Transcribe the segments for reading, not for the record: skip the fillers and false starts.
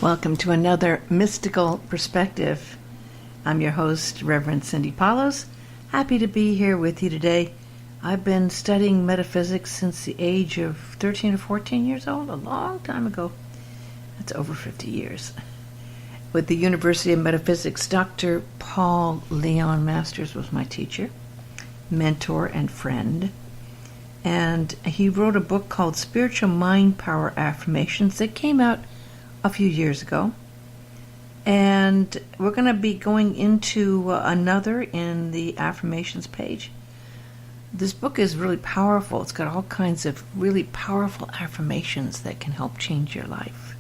Welcome to another Mystical Perspective. I'm your host, Reverend Cindy Paulos. Happy to be here with you today. I've been studying metaphysics since the age of 13 or 14 years old, a long time ago. That's over 50 years. With the University of Metaphysics, Dr. Paul Leon Masters was my teacher, mentor, and friend. And he wrote a book called Spiritual Mind Power Affirmations that came out a few years ago. And we're going to be going into another in the affirmations page. This book is really powerful. It's got all kinds of really powerful affirmations that can help change your life.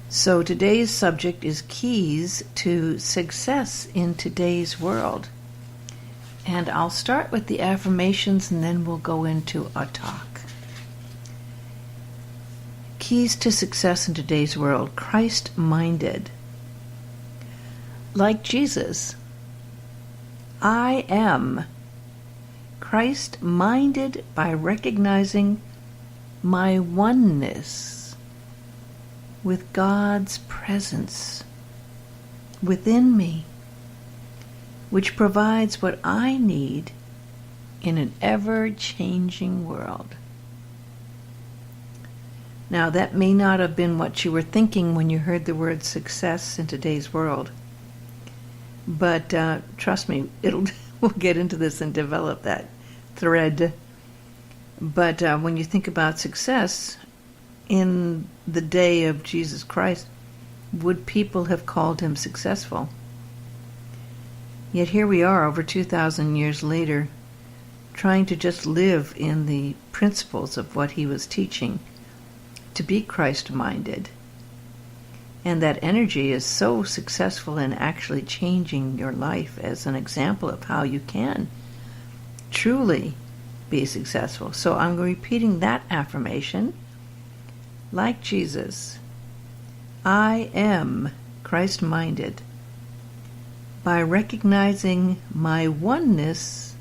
So today's subject is keys to success in today's world. And I'll start with the affirmations and then we'll go into a talk. Keys to success in today's world. Christ-minded. Like Jesus, I am Christ-minded by recognizing my oneness with God's presence within me, which provides what I need in an ever-changing world. Now, that may not have been what you were thinking when you heard the word success in today's world. But trust me, we'll get into this and develop that thread. But when you think about success, in the day of Jesus Christ, would people have called him successful? Yet here we are, over 2,000 years later, trying to just live in the principles of what he was teaching, to be Christ-minded. And that energy is so successful in actually changing your life as an example of how you can truly be successful. So I'm repeating that affirmation. Like Jesus, I am Christ-minded by recognizing my oneness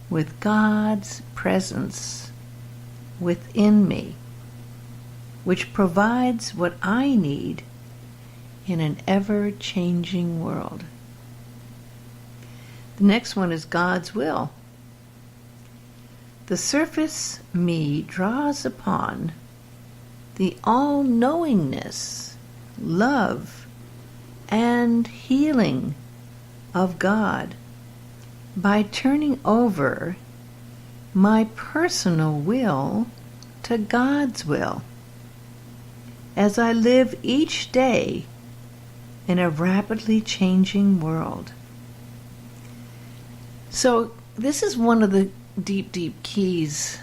with God's presence within me, which provides what I need in an ever-changing world. The next one is God's will. The surface me draws upon the all-knowingness, love, and healing of God by turning over my personal will to God's will, as I live each day in a rapidly changing world. So this is one of the deep, deep keys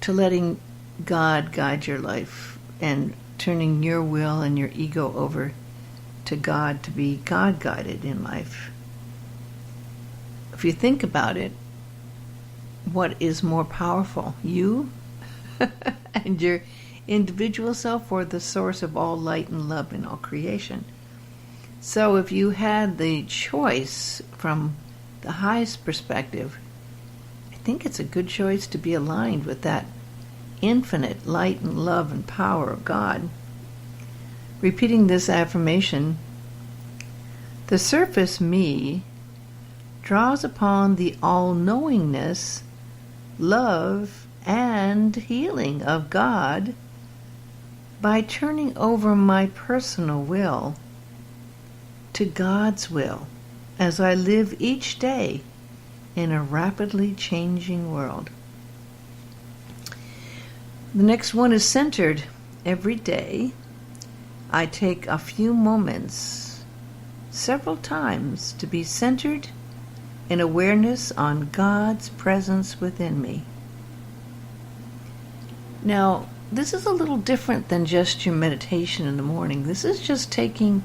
to letting God guide your life and turning your will and your ego over to God to be God-guided in life. If you think about it, what is more powerful, you and your individual self, or the source of all light and love in all creation? So if you had the choice from the highest perspective, I think it's a good choice to be aligned with that infinite light and love and power of God. Repeating this affirmation, the surface me draws upon the all-knowingness, love, and healing of God by turning over my personal will to God's will as I live each day in a rapidly changing world. The next one is centered. Every day I take a few moments, several times, to be centered in awareness on God's presence within me. Now, this is a little different than just your meditation in the morning. This is just taking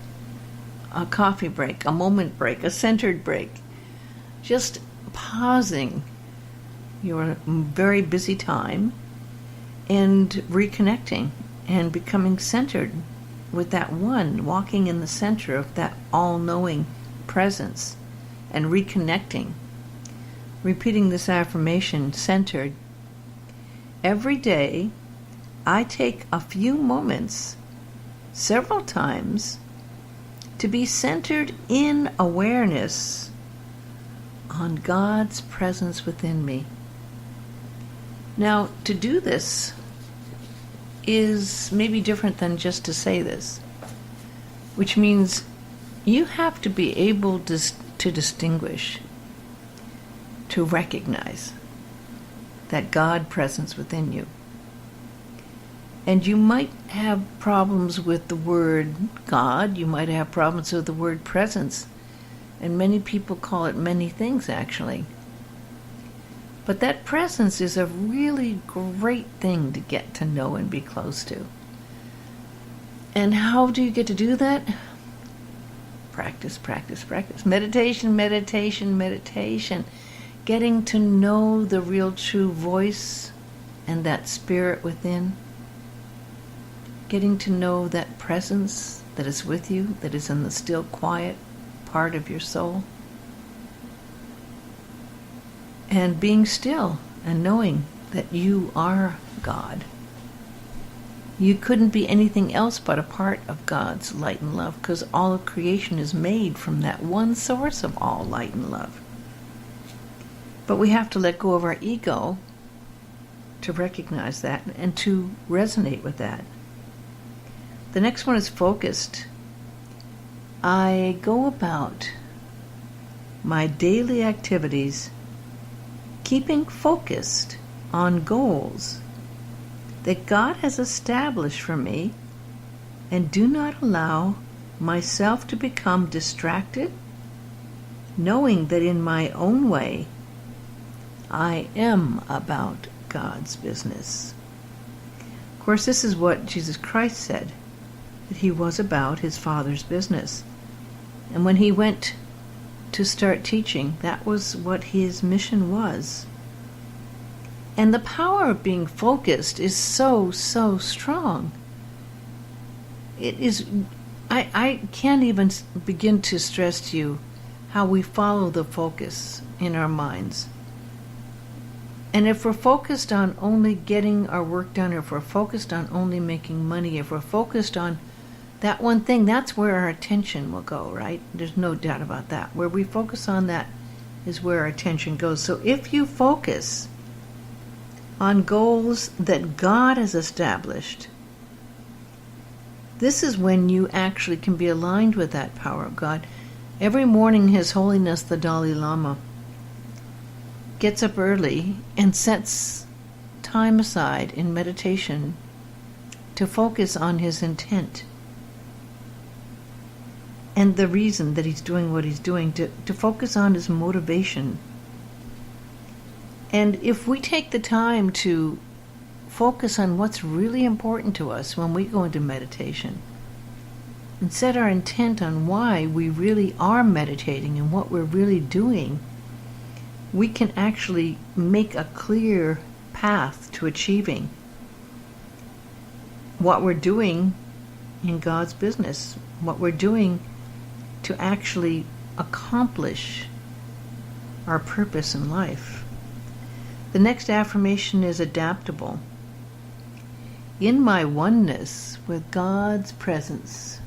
a coffee break, a moment break, a centered break. Just pausing your very busy time and reconnecting and becoming centered with that one, walking in the center of that all-knowing presence and reconnecting. Repeating this affirmation, centered. Every day, I take a few moments several times to be centered in awareness on God's presence within me. Now, to do this is maybe different than just to say this, which means you have to be able to distinguish, to recognize that God presence within you. And you might have problems with the word God, you might have problems with the word presence, and many people call it many things actually. But that presence is a really great thing to get to know and be close to. And how do you get to do that? Practice, practice, practice. Meditation, meditation, meditation. Getting to know the real true voice and that spirit within. Getting to know that presence that is with you, that is in the still quiet part of your soul. And being still and knowing that you are God. You couldn't be anything else but a part of God's light and love, because all of creation is made from that one source of all light and love. But we have to let go of our ego to recognize that and to resonate with that. The next one is focused. I go about my daily activities keeping focused on goals that God has established for me, and do not allow myself to become distracted, knowing that in my own way I am about God's business. Of course, this is what Jesus Christ said, that he was about his Father's business. And when he went to start teaching, that was what his mission was. And the power of being focused is so, so strong. It is, I can't even begin to stress to you how we follow the focus in our minds. And if we're focused on only getting our work done, or if we're focused on only making money, if we're focused on that one thing, that's where our attention will go, right? There's no doubt about that. Where we focus on that is where our attention goes. So if you focus on goals that God has established, this is when you actually can be aligned with that power of God. Every morning, His Holiness the Dalai Lama gets up early and sets time aside in meditation to focus on his intent and the reason that he's doing what he's doing, to focus on his motivation. And if we take the time to focus on what's really important to us when we go into meditation, and set our intent on why we really are meditating and what we're really doing, we can actually make a clear path to achieving what we're doing in God's business, what we're doing to actually accomplish our purpose in life. The next affirmation is adaptable. In my oneness with God's presence,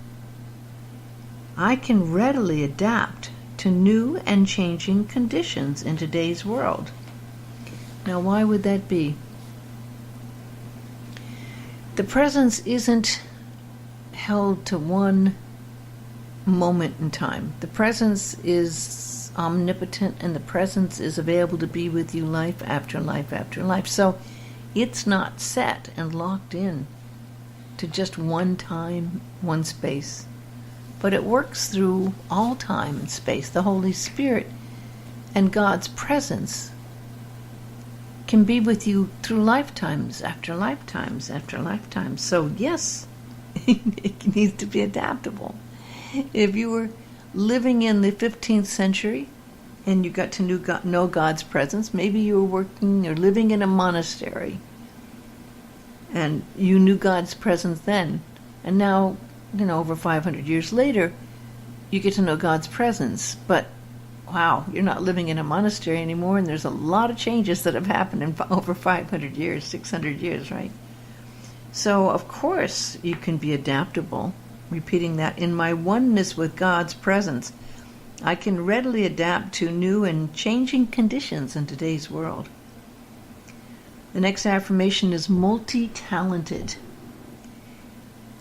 I can readily adapt to new and changing conditions in today's world. Now, why would that be? The presence isn't held to one moment in time. The presence is omnipotent, and the presence is available to be with you life after life after life. So it's not set and locked in to just one time, one space. But it works through all time and space. The Holy Spirit and God's presence can be with you through lifetimes after lifetimes after lifetimes. So yes, it needs to be adaptable. If you were living in the 15th century and you got to know God's presence, maybe you were working or living in a monastery and you knew God's presence then, and now, over 500 years later, you get to know God's presence. But wow, you're not living in a monastery anymore, and there's a lot of changes that have happened in over 500 years, 600 years, right? So, of course, you can be adaptable. Repeating that, in my oneness with God's presence, I can readily adapt to new and changing conditions in today's world. The next affirmation is multi-talented.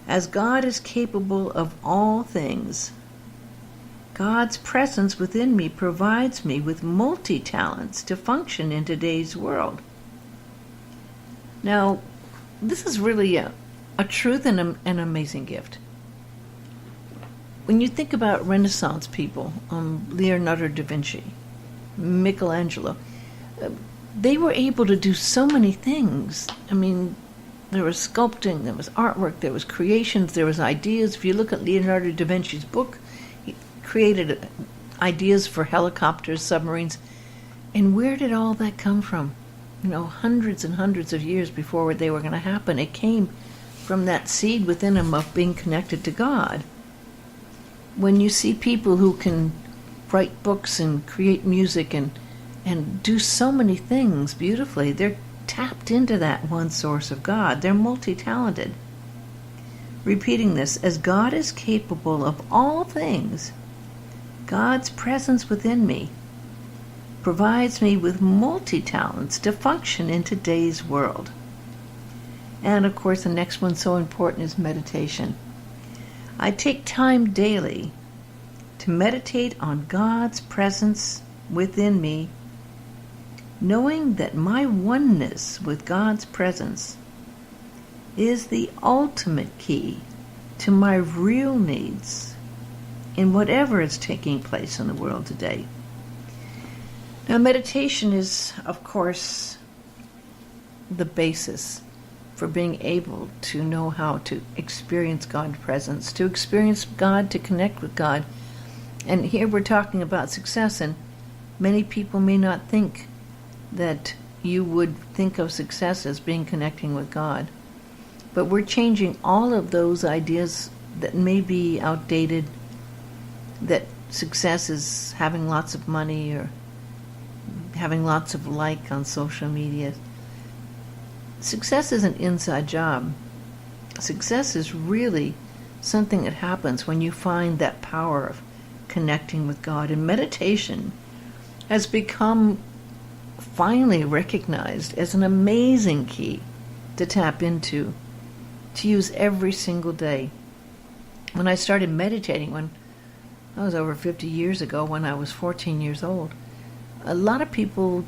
As God is capable of all things, God's presence within me provides me with multi-talents to function in today's world. Now, this is really a truth and an amazing gift. When you think about Renaissance people, Leonardo da Vinci, Michelangelo, they were able to do so many things. I mean, there was sculpting, there was artwork, there was creations, there was ideas. If you look at Leonardo da Vinci's book, he created ideas for helicopters, submarines. And where did all that come from? Hundreds and hundreds of years before they were going to happen. It came from that seed within him of being connected to God. When you see people who can write books and create music and do so many things beautifully, they're tapped into that one source of God. They're multi-talented. Repeating this, as God is capable of all things, God's presence within me provides me with multi-talents to function in today's world. And of course, the next one so important is meditation. I take time daily to meditate on God's presence within me, knowing that my oneness with God's presence is the ultimate key to my real needs in whatever is taking place in the world today. Now, meditation is, of course, the basis for being able to know how to experience God's presence, to experience God, to connect with God. And here we're talking about success, and many people may not think that you would think of success as being connecting with God. But we're changing all of those ideas that may be outdated, that success is having lots of money or having lots of like on social media. Success is an inside job. Success is really something that happens when you find that power of connecting with God. And meditation has become finally recognized as an amazing key to tap into, to use every single day. When I started meditating, when I was over 50 years ago, when I was 14 years old, a lot of people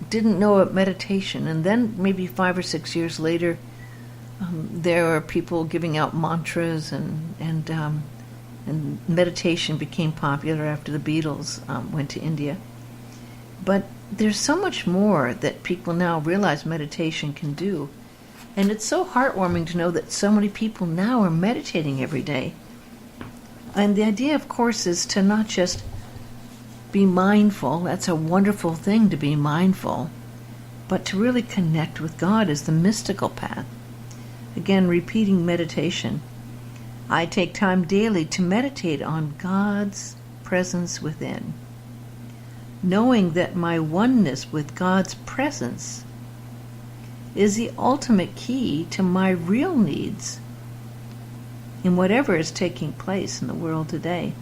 didn't know about meditation, and then maybe 5 or 6 years later, there are people giving out mantras, and meditation became popular after the Beatles went to India. But there's so much more that people now realize meditation can do, and it's so heartwarming to know that so many people now are meditating every day. And the idea, of course, is to not just be mindful. That's a wonderful thing, to be mindful. But to really connect with God is the mystical path. Again, repeating meditation. I take time daily to meditate on God's presence within, knowing that my oneness with God's presence is the ultimate key to my real needs in whatever is taking place in the world today.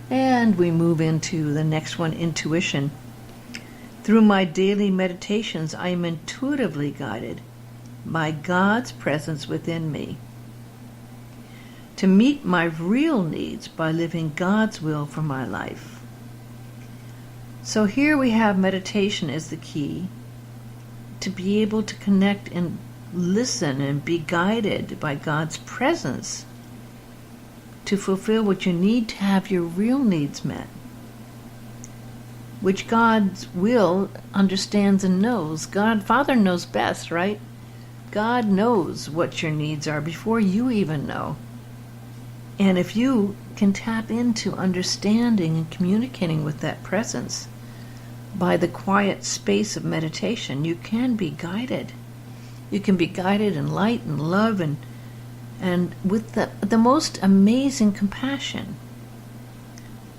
And we move into the next one, intuition. Through my daily meditations, I am intuitively guided by God's presence within me to meet my real needs by living God's will for my life. So here we have meditation as the key to be able to connect and listen and be guided by God's presence to fulfill what you need to have your real needs met, which God's will understands and knows. God, Father knows best, right? God knows what your needs are before you even know. And if you can tap into understanding and communicating with that presence by the quiet space of meditation, you can be guided. You can be guided in light and love and with the most amazing compassion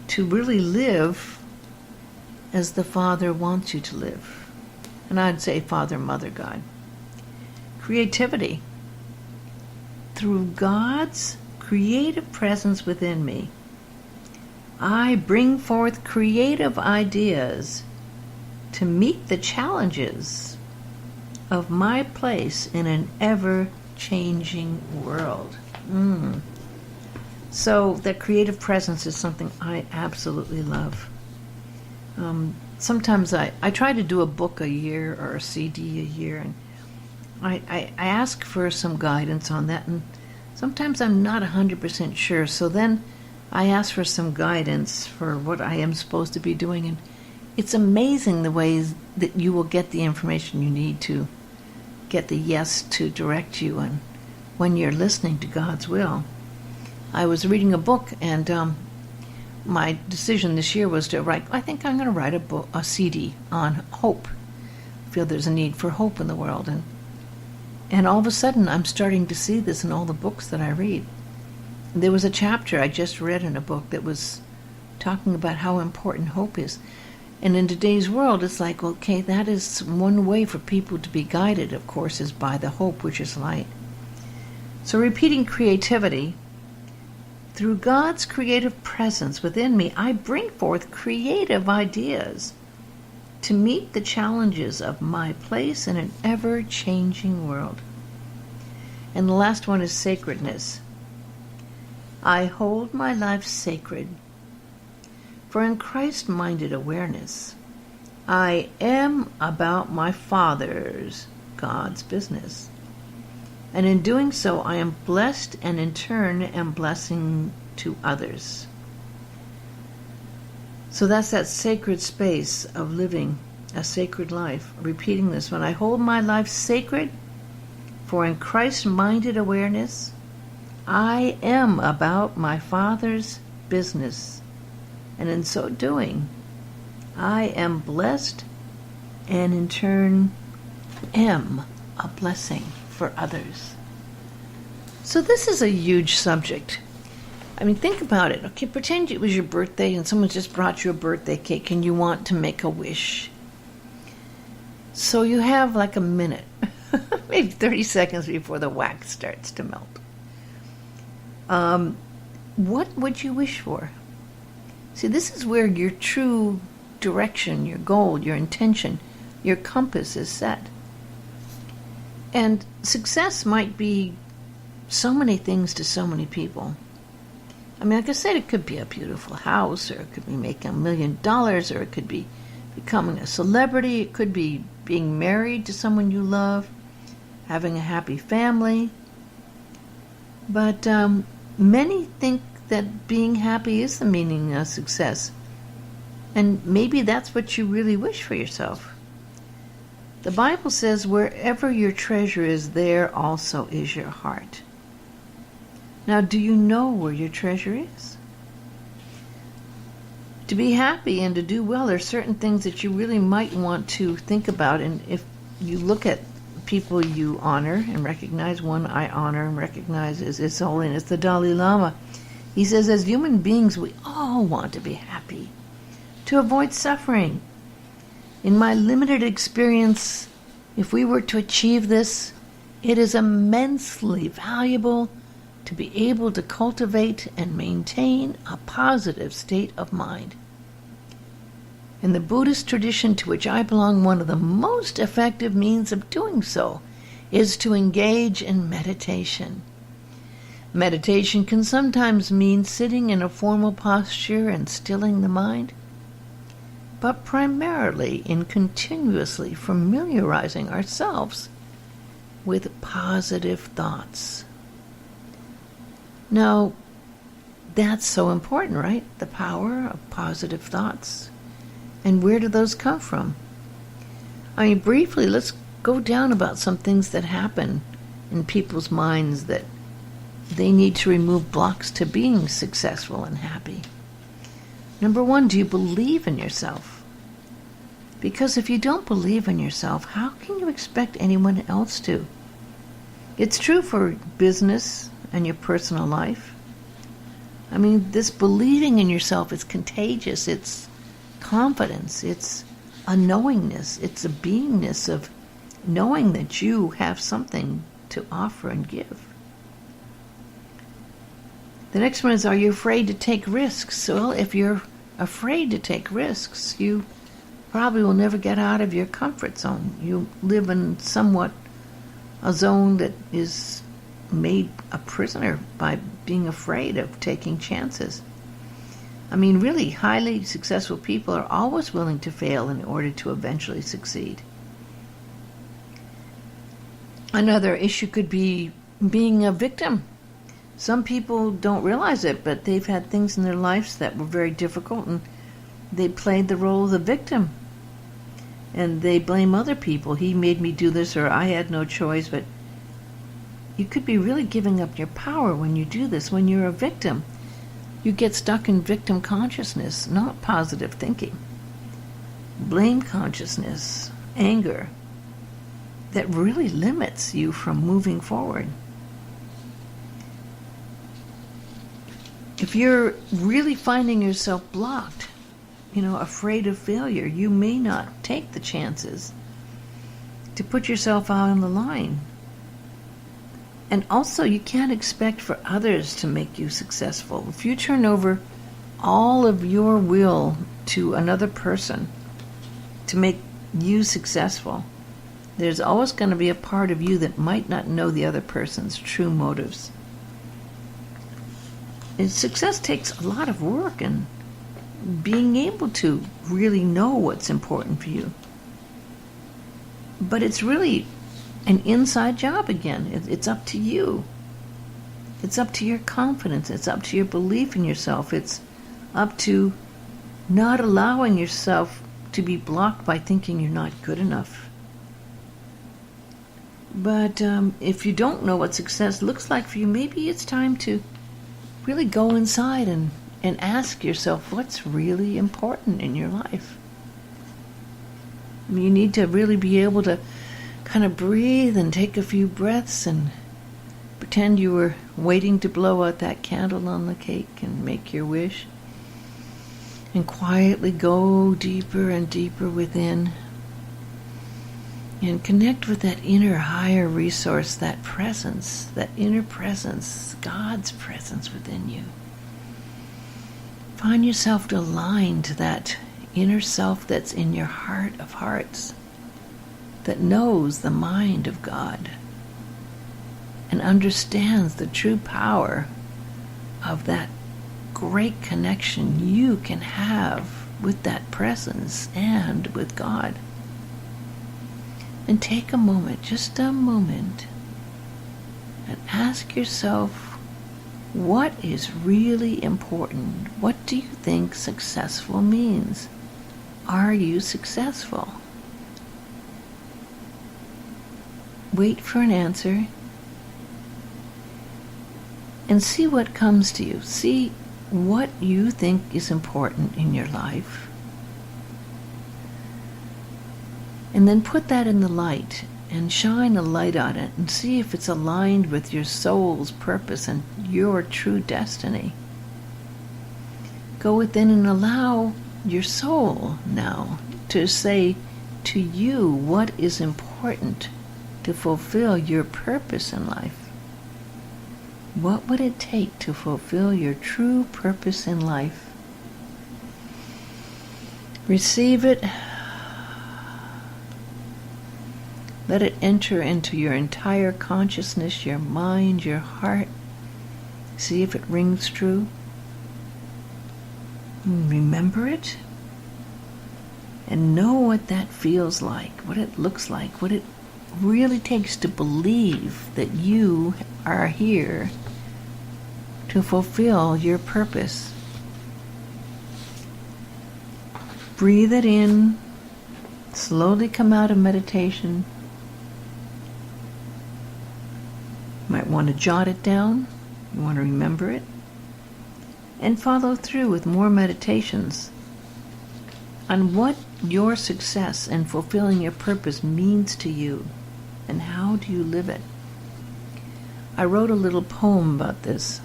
to really live as the Father wants you to live. And I'd say Father, Mother, God. creativity. Through God's creative presence within me, I bring forth creative ideas to meet the challenges of my place in an ever-changing world. So that creative presence is something I absolutely love. Sometimes I try to do a book a year or a CD a year, and I ask for some guidance on that, and sometimes I'm not 100% sure, so then I ask for some guidance for what I am supposed to be doing, and it's amazing the ways that you will get the information you need to get the yes to direct you, and when you're listening to God's will. I was reading a book, and my decision this year was to write, I think I'm going to write a CD on hope. I feel there's a need for hope in the world, and all of a sudden I'm starting to see this in all the books that I read. There was a chapter I just read in a book that was talking about how important hope is. And in today's world, it's like, okay, that is one way for people to be guided, of course, is by the hope which is light. So repeating creativity, through God's creative presence within me, I bring forth creative ideas to meet the challenges of my place in an ever-changing world. And the last one is sacredness. I hold my life sacred, for in Christ-minded awareness, I am about my Father's, God's business. And in doing so, I am blessed, and in turn am blessing to others. So that's that sacred space of living a sacred life. Repeating this, when I hold my life sacred, for in Christ-minded awareness, I am about my Father's business, and in so doing, I am blessed, and in turn am a blessing for others. So this is a huge subject. I mean, think about it. Okay, pretend it was your birthday and someone just brought you a birthday cake and you want to make a wish. So you have like a minute, maybe 30 seconds before the wax starts to melt. What would you wish for? See, this is where your true direction, your goal, your intention, your compass is set. And success might be so many things to so many people. I mean, like I said, it could be a beautiful house, or it could be making $1 million, or it could be becoming a celebrity, it could be being married to someone you love, having a happy family. But many think that being happy is the meaning of success. And maybe that's what you really wish for yourself. The Bible says, wherever your treasure is, there also is your heart. Now, do you know where your treasure is? To be happy and to do well, there are certain things that you really might want to think about. And if you look at people you honor and recognize, one I honor and recognize is His Holiness the Dalai Lama. He says, as human beings, we all want to be happy, to avoid suffering. In my limited experience, if we were to achieve this, it is immensely valuable to be able to cultivate and maintain a positive state of mind. In the Buddhist tradition to which I belong, one of the most effective means of doing so is to engage in meditation. Meditation can sometimes mean sitting in a formal posture and stilling the mind, but primarily in continuously familiarizing ourselves with positive thoughts. Now, that's so important, right? The power of positive thoughts. And where do those come from? I mean, briefly, let's go down about some things that happen in people's minds that they need to remove blocks to being successful and happy. Number one, do you believe in yourself? Because if you don't believe in yourself, how can you expect anyone else to? It's true for business and your personal life. I mean, this believing in yourself is contagious. It's confidence. It's a knowingness. It's a beingness of knowing that you have something to offer and give. The next one is, are you afraid to take risks? Well, if you're afraid to take risks, you probably will never get out of your comfort zone. You live in somewhat a zone that is made a prisoner by being afraid of taking chances. I mean, really, highly successful people are always willing to fail in order to eventually succeed. Another issue could be being a victim. Some people don't realize it, but they've had things in their lives that were very difficult, and they played the role of the victim. And they blame other people. He made me do this, or I had no choice. But you could be really giving up your power when you do this. When you're a victim, you get stuck in victim consciousness, not positive thinking. Blame consciousness, anger, that really limits you from moving forward. If you're really finding yourself blocked, afraid of failure, you may not take the chances to put yourself out on the line. And also, you can't expect for others to make you successful. If you turn over all of your will to another person to make you successful, there's always going to be a part of you that might not know the other person's true motives. And success takes a lot of work and being able to really know what's important for you. But it's really an inside job again. It's up to you. It's up to your confidence. It's up to your belief in yourself. It's up to not allowing yourself to be blocked by thinking you're not good enough. But if you don't know what success looks like for you, maybe it's time to really go inside and ask yourself what's really important in your life. You need to really be able to kind of breathe and take a few breaths and pretend you were waiting to blow out that candle on the cake and make your wish. And quietly go deeper and deeper within. And connect with that inner higher resource, that presence, that inner presence, God's presence within you. Find yourself aligned to that inner self that's in your heart of hearts, that knows the mind of God and understands the true power of that great connection you can have with that presence and with God. And take a moment, just a moment, and ask yourself, what is really important? What do you think successful means? Are you successful? Wait for an answer and see what comes to you. See what you think is important in your life. And then put that in the light and shine a light on it and see if it's aligned with your soul's purpose and your true destiny. Go within and allow your soul now to say to you what is important to fulfill your purpose in life. What would it take to fulfill your true purpose in life? Receive it. Let it enter into your entire consciousness, your mind, your heart. See if it rings true. Remember it. And know what that feels like, what it looks like, what it really takes to believe that you are here to fulfill your purpose. Breathe it in. Slowly come out of meditation. You might want to jot it down. You want to remember it. And follow through with more meditations on what your success and fulfilling your purpose means to you and how do you live it. I wrote a little poem about this,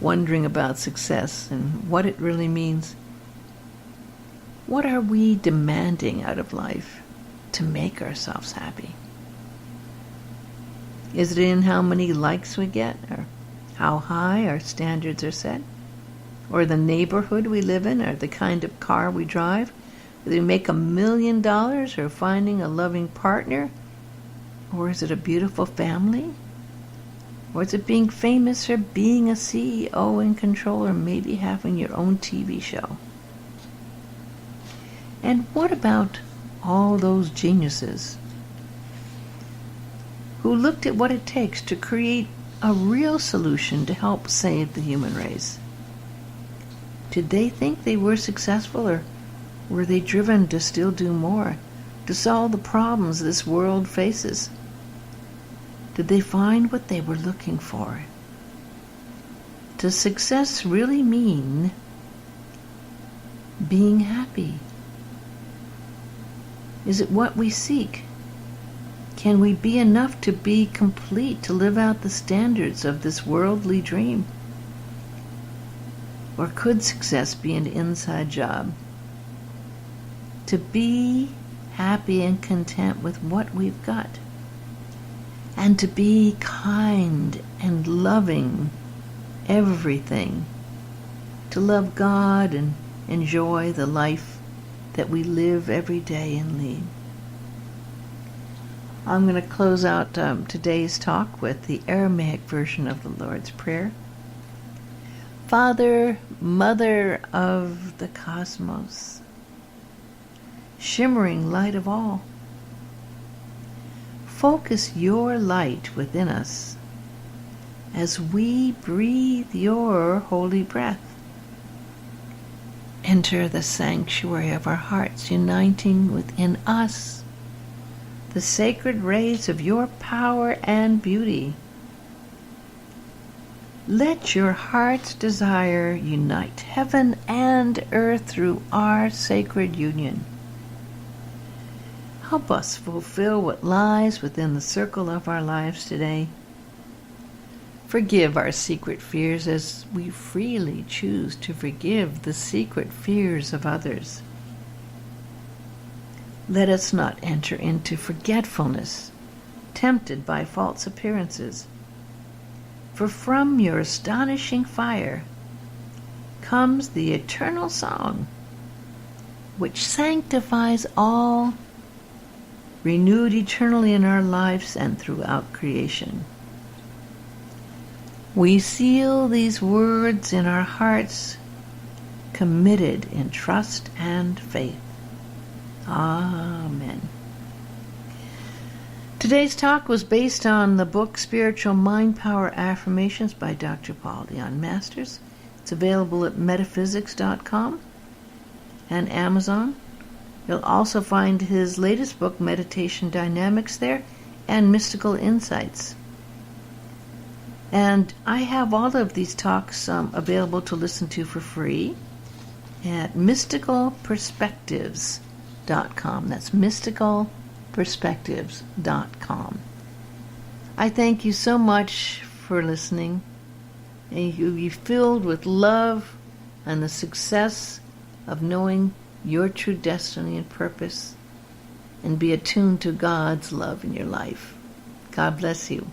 wondering about success and what it really means. What are we demanding out of life? to make ourselves happy? Is it in how many likes we get, or how high our standards are set, or the neighborhood we live in, or the kind of car we drive? Whether we make $1 million, or finding a loving partner, or is it a beautiful family? Or is it being famous, or being a CEO in control, or maybe having your own TV show? And what about all those geniuses who looked at what it takes to create a real solution to help save the human race? Did they think they were successful, or were they driven to still do more, to solve the problems this world faces? Did they find what they were looking for? Does success really mean being happy? Is it what we seek? Can we be enough to be complete, to live out the standards of this worldly dream? Or could success be an inside job? To be happy and content with what we've got, and to be kind and loving everything, to love God and enjoy the life that we live every day and lead. I'm going to close out today's talk with the Aramaic version of the Lord's Prayer. Father, Mother of the cosmos, shimmering light of all, focus your light within us as we breathe your holy breath. Enter the sanctuary of our hearts, uniting within us the sacred rays of your power and beauty. Let your heart's desire unite heaven and earth through our sacred union. Help us fulfill what lies within the circle of our lives today. Forgive our secret fears as we freely choose to forgive the secret fears of others. Let us not enter into forgetfulness, tempted by false appearances. For from your astonishing fire comes the eternal song, which sanctifies all, renewed eternally in our lives and throughout creation. We seal these words in our hearts, committed in trust and faith. Amen. Today's talk was based on the book Spiritual Mind Power Affirmations by Dr. Paul Leon Masters. It's available at metaphysics.com and Amazon. You'll also find his latest book, Meditation Dynamics, there, and Mystical Insights. And I have all of these talks available to listen to for free at mysticalperspectives.com. That's mysticalperspectives.com. I thank you so much for listening. May you be filled with love and the success of knowing your true destiny and purpose, and be attuned to God's love in your life. God bless you.